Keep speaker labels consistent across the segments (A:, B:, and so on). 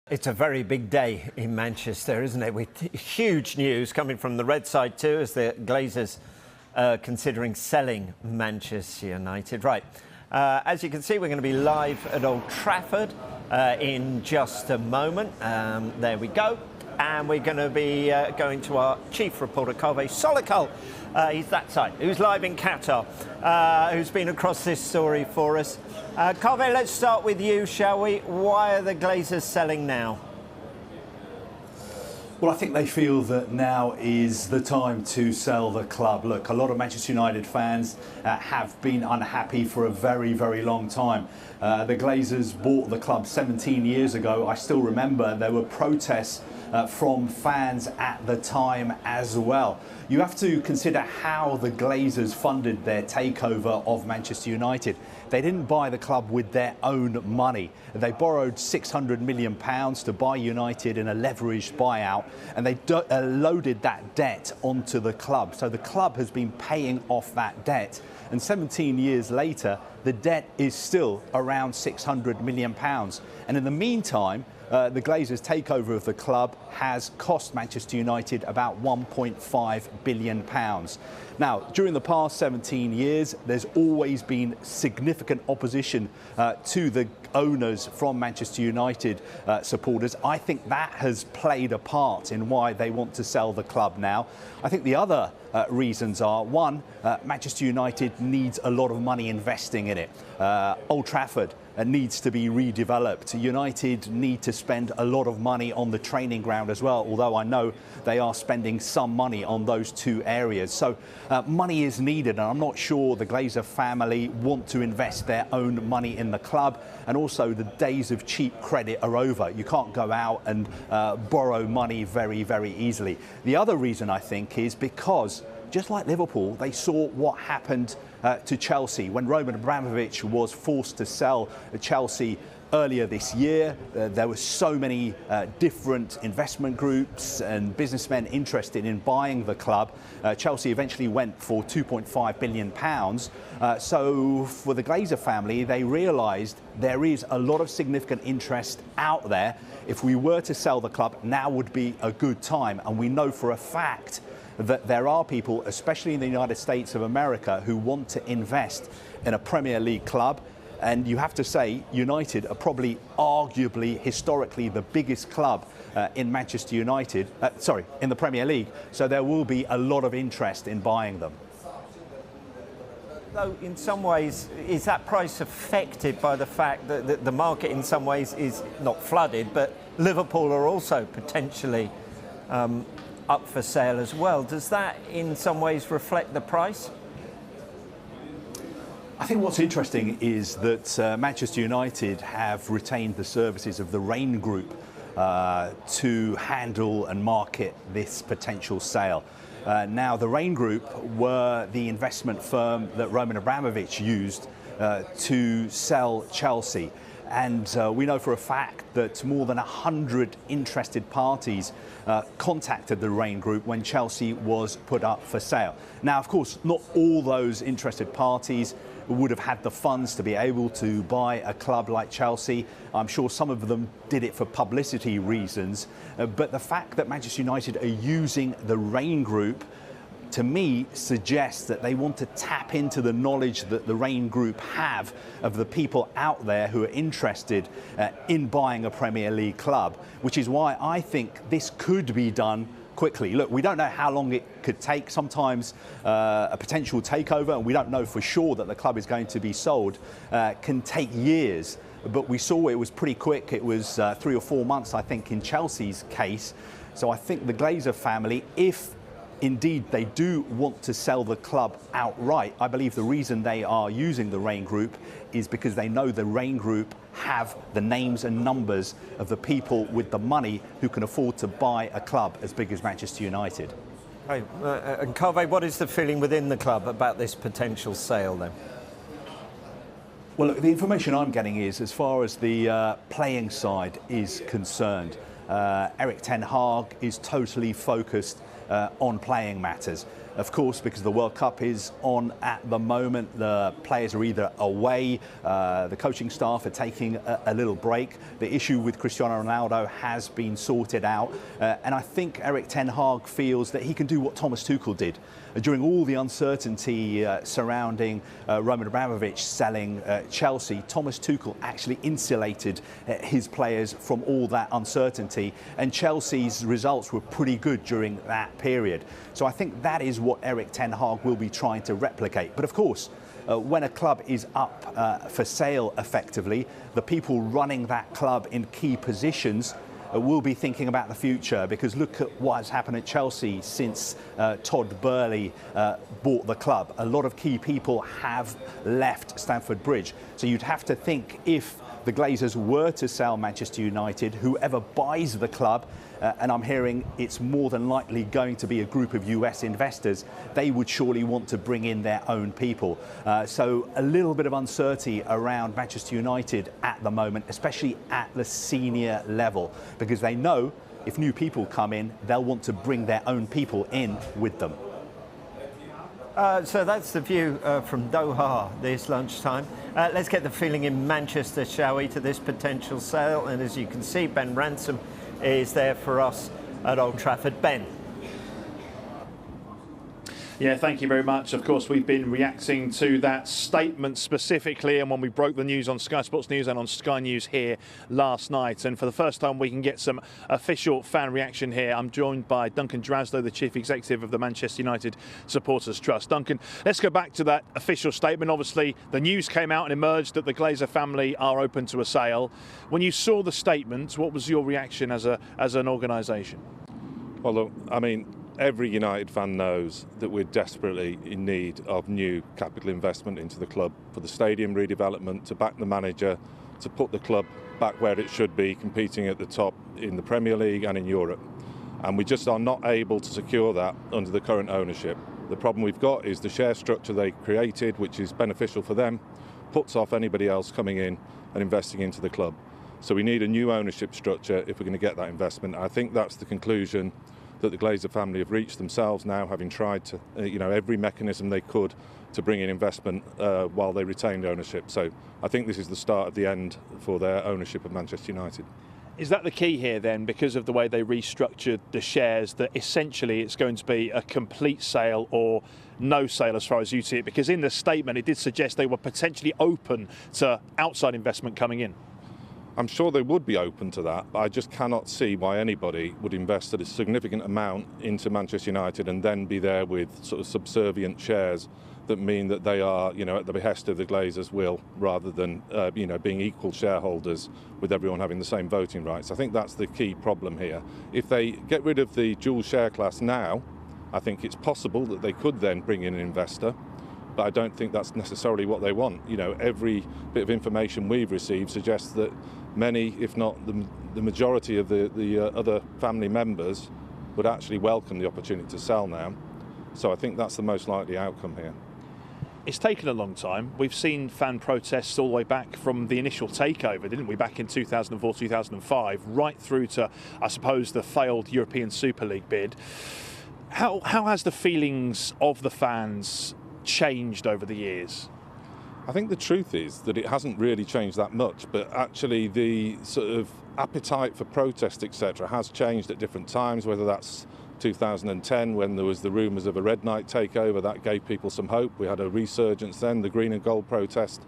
A: It's a very big day in Manchester, isn't it? With huge news coming from the red side too, as the Glazers considering selling Manchester United. Right, as you can see, we're going to be live at Old Trafford in just a moment. There we go. And we're going to be going to our chief reporter, Kaveh Solhekol. He's that side, who's live in Qatar, who's been across this story for us. Kaveh, let's start with you, shall we? Why are the Glazers selling now?
B: Well, I think they feel that now is the time to sell the club. Look, a lot of Manchester United fans have been unhappy for a very, very long time. The Glazers bought the club 17 years ago. I still remember there were protests from fans at the time as well. You have to consider how the Glazers funded their takeover of Manchester United. They didn't buy the club with their own money. They borrowed £600 million to buy United in a leveraged buyout, and they loaded that debt onto the club. So the club has been paying off that debt. And 17 years later, the debt is still around £600 million. And in the meantime, the Glazers' takeover of the club has cost Manchester United about £1.5 billion. Now, during the past 17 years, there's always been significant opposition to the owners from Manchester United supporters. I think that has played a part in why they want to sell the club now. I think the other reasons are, one, Manchester United needs a lot of money investing in it. Old Trafford needs to be redeveloped. United need to spend a lot of money on the training ground as well, although I know they are spending some money on those two areas. So money is needed, and I'm not sure the Glazer family want to invest their own money in the club. And also, the days of cheap credit are over. You can't go out and borrow money very, very easily. The other reason, I think, is because just like Liverpool, they saw what happened to Chelsea when Roman Abramovich was forced to sell Chelsea earlier this year. There were so many different investment groups and businessmen interested in buying the club. Chelsea eventually went for £2.5 billion. So for the Glazer family, they realised there is a lot of significant interest out there. If we were to sell the club, now would be a good time. And we know for a fact that there are people, especially in the United States of America, who want to invest in a Premier League club. And you have to say, United are probably, arguably, historically, the biggest club in Manchester United, in the Premier League. So there will be a lot of interest in buying them.
A: Though in some ways, is that price affected by the fact that the market in some ways is not flooded, but Liverpool are also potentially up for sale as well? Does that in some ways reflect the price?
B: I think what's interesting is that Manchester United have retained the services of the Rain Group to handle and market this potential sale. Now, the Rain Group were the investment firm that Roman Abramovich used to sell Chelsea. And we know for a fact that more than 100 interested parties contacted the Rain Group when Chelsea was put up for sale. Now, of course, not all those interested parties would have had the funds to be able to buy a club like Chelsea. I'm sure some of them did it for publicity reasons. But the fact that Manchester United are using the Rain Group, to me, suggests that they want to tap into the knowledge that the Rain Group have of the people out there who are interested in buying a Premier League club, which is why I think this could be done quickly. Look, we don't know how long it could take. Sometimes a potential takeover, and we don't know for sure that the club is going to be sold, can take years. But we saw it was pretty quick. It was 3 or 4 months, I think, in Chelsea's case. So I think the Glazer family, if indeed they do want to sell the club outright, I believe the reason they are using the Rain Group is because they know the Rain Group have the names and numbers of the people with the money who can afford to buy a club as big as Manchester United.
A: Right. And Kaveh, what is the feeling within the club about this potential sale then?
B: Well, look, the information I'm getting is, as far as the playing side is concerned, Erik ten Hag is totally focused on playing matters. Of course, because the World Cup is on at the moment, the players are either away, the coaching staff are taking a little break. The issue with Cristiano Ronaldo has been sorted out, and I think Erik ten Hag feels that he can do what Thomas Tuchel did. During all the uncertainty surrounding Roman Abramovich selling Chelsea, Thomas Tuchel actually insulated his players from all that uncertainty, and Chelsea's results were pretty good during that period. So I think that is what Erik ten Hag will be trying to replicate. But of course, when a club is up for sale effectively, the people running that club in key positions will be thinking about the future, because look at what has happened at Chelsea since Todd Boehly bought the club. A lot of key people have left Stamford Bridge. So you'd have to think, if the Glazers were to sell Manchester United, whoever buys the club, and I'm hearing it's more than likely going to be a group of US investors, they would surely want to bring in their own people. So a little bit of uncertainty around Manchester United at the moment, especially at the senior level, because they know if new people come in, they'll want to bring their own people in with them.
A: So that's the view from Doha this lunchtime. Let's get the feeling in Manchester, shall we, to this potential sale. And as you can see, Ben Ransom is there for us at Old Trafford. Ben.
C: Yeah, thank you very much. Of course, we've been reacting to that statement specifically, and when we broke the news on Sky Sports News and on Sky News here last night. And for the first time, we can get some official fan reaction here. I'm joined by Duncan Drasdo, the Chief Executive of the Manchester United Supporters Trust. Duncan, let's go back to that official statement. Obviously, the news came out and emerged that the Glazer family are open to a sale. When you saw the statement, what was your reaction as an organisation?
D: Well, look, I mean, every United fan knows that we're desperately in need of new capital investment into the club, for the stadium redevelopment, to back the manager, to put the club back where it should be, competing at the top in the Premier League and in Europe. And we just are not able to secure that under the current ownership. The problem we've got is the share structure they created, which is beneficial for them, puts off anybody else coming in and investing into the club. So we need a new ownership structure if we're going to get that investment. I think that's the conclusion that the Glazer family have reached themselves now, having tried to, every mechanism they could to bring in investment while they retained ownership. So I think this is the start of the end for their ownership of Manchester United.
C: Is that the key here then, because of the way they restructured the shares, that essentially it's going to be a complete sale or no sale as far as you see it? Because in the statement it did suggest they were potentially open to outside investment coming in.
D: I'm sure they would be open to that, but I just cannot see why anybody would invest a significant amount into Manchester United and then be there with sort of subservient shares that mean that they are, at the behest of the Glazers' will, rather than, being equal shareholders with everyone having the same voting rights. I think that's the key problem here. If they get rid of the dual share class now, I think it's possible that they could then bring in an investor. But I don't think that's necessarily what they want. Every bit of information we've received suggests that many, if not the majority of the other family members, would actually welcome the opportunity to sell now. So I think that's the most likely outcome here.
C: It's taken a long time. We've seen fan protests all the way back from the initial takeover, didn't we, back in 2004, 2005, right through to, I suppose, the failed European Super League bid. How has the feelings of the fans changed over the years?
D: I think the truth is that it hasn't really changed that much, but actually the sort of appetite for protest, etc., has changed at different times, whether that's 2010 when there was the rumours of a Red Knight takeover. That gave people some hope. We had a resurgence then, the green and gold protest.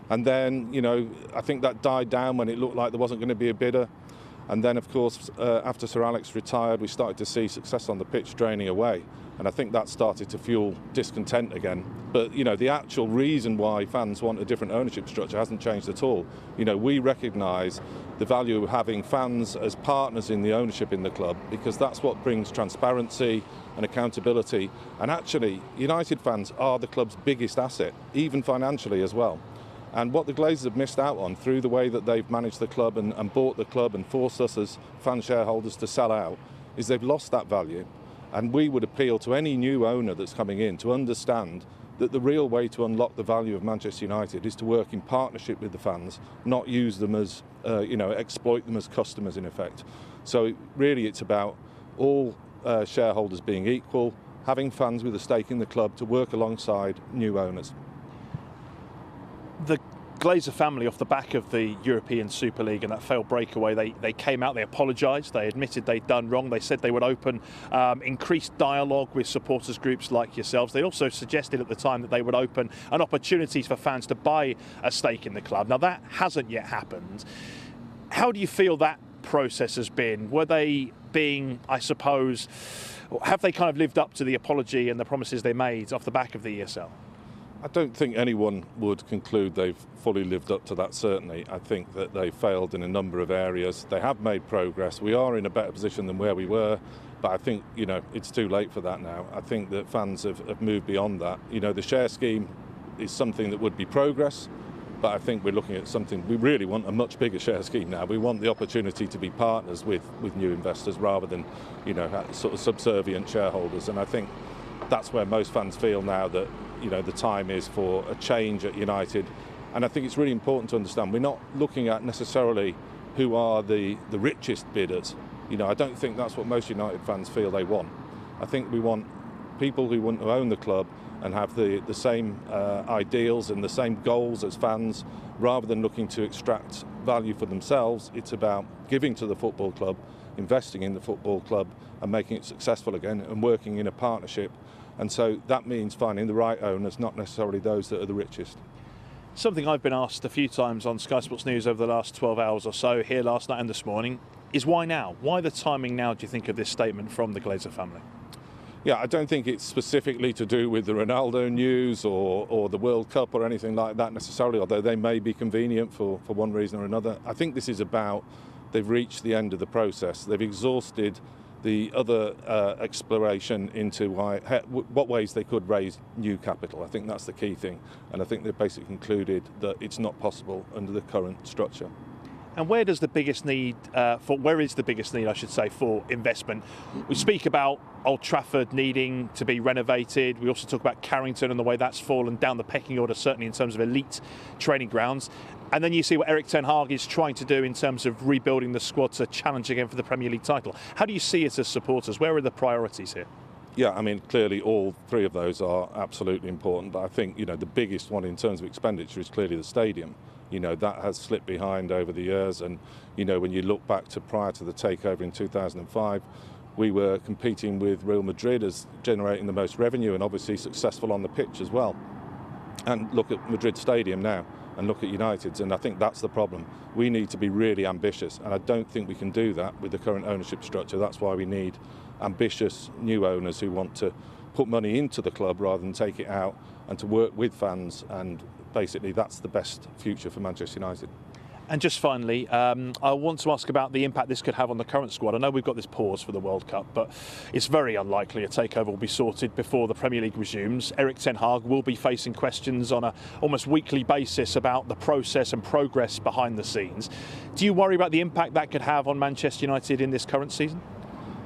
D: And then, I think that died down when it looked like there wasn't going to be a bidder. And then, of course, after Sir Alex retired, we started to see success on the pitch draining away. And I think that started to fuel discontent again. But, the actual reason why fans want a different ownership structure hasn't changed at all. We recognise the value of having fans as partners in the ownership in the club, because that's what brings transparency and accountability. And actually, United fans are the club's biggest asset, even financially as well. And what the Glazers have missed out on through the way that they've managed the club and bought the club and forced us as fan shareholders to sell out is they've lost that value. And we would appeal to any new owner that's coming in to understand that the real way to unlock the value of Manchester United is to work in partnership with the fans, not use them as, exploit them as customers in effect. So really it's about all shareholders being equal, having fans with a stake in the club to work alongside new owners.
C: The Glazer family, off the back of the European Super League and that failed breakaway, they came out, they apologised, they admitted they'd done wrong. They said they would open increased dialogue with supporters groups like yourselves. They also suggested at the time that they would open an opportunity for fans to buy a stake in the club. Now that hasn't yet happened. How do you feel that process has been? Were they being, I suppose, have they kind of lived up to the apology and the promises they made off the back of the ESL?
D: I don't think anyone would conclude they've fully lived up to that, certainly. I think that they failed in a number of areas. They have made progress. We are in a better position than where we were, but I think, it's too late for that now. I think that fans have moved beyond that. The share scheme is something that would be progress, but I think we're looking at something, we really want a much bigger share scheme now. We want the opportunity to be partners with new investors rather than, sort of subservient shareholders. And I think that's where most fans feel now that, the time is for a change at United. And I think it's really important to understand we're not looking at necessarily who are the richest bidders. I don't think that's what most United fans feel they want. I think we want people who want to own the club and have the same ideals and the same goals as fans, rather than looking to extract value for themselves. It's about giving to the football club, investing in the football club and making it successful again, and working in a partnership. And so that means finding the right owners, not necessarily those that are the richest.
C: Something I've been asked a few times on Sky Sports News over the last 12 hours or so, here last night and this morning, is why now? Why the timing now, do you think, of this statement from the Glazer family?
D: Yeah, I don't think it's specifically to do with the Ronaldo news or the World Cup or anything like that necessarily, although they may be convenient for one reason or another. I think this is about they've reached the end of the process. They've exhausted the other exploration into what ways they could raise new capital. I think that's the key thing. And I think they've basically concluded that it's not possible under the current structure.
C: And where is the biggest need for investment? We speak about Old Trafford needing to be renovated. We also talk about Carrington and the way that's fallen down the pecking order, certainly in terms of elite training grounds. And then you see what Erik ten Hag is trying to do in terms of rebuilding the squad to challenge again for the Premier League title. How do you see it as supporters? Where are the priorities here?
D: Yeah, I mean, clearly all three of those are absolutely important. But I think, the biggest one in terms of expenditure is clearly the stadium. That has slipped behind over the years. And, when you look back to prior to the takeover in 2005, we were competing with Real Madrid as generating the most revenue and obviously successful on the pitch as well. And look at Madrid Stadium now and look at United's, and I think that's the problem. We need to be really ambitious, and I don't think we can do that with the current ownership structure. That's why we need ambitious new owners who want to put money into the club rather than take it out, and to work with fans, and basically that's the best future for Manchester United.
C: And just finally, I want to ask about the impact this could have on the current squad. I know we've got this pause for the World Cup, but it's very unlikely a takeover will be sorted before the Premier League resumes. Erik ten Hag will be facing questions on a almost weekly basis about the process and progress behind the scenes. Do you worry about the impact that could have on Manchester United in this current season?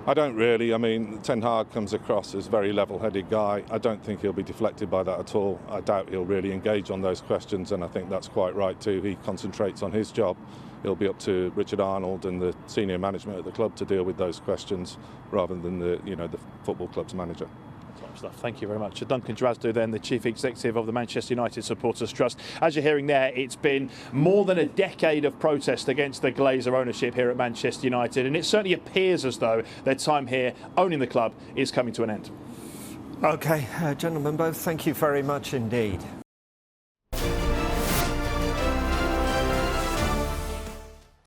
D: I don't really. I mean, Ten Hag comes across as a very level-headed guy. I don't think he'll be deflected by that at all. I doubt he'll really engage on those questions, and I think that's quite right too. He concentrates on his job. It'll be up to Richard Arnold and the senior management at the club to deal with those questions rather than the football club's manager.
C: Stuff. Thank you very much. Duncan Drasdo, then the Chief Executive of the Manchester United Supporters Trust. As you're hearing there, it's been more than a decade of protest against the Glazer ownership here at Manchester United, and it certainly appears as though their time here owning the club is coming to an end.
A: OK, gentlemen both, thank you very much indeed.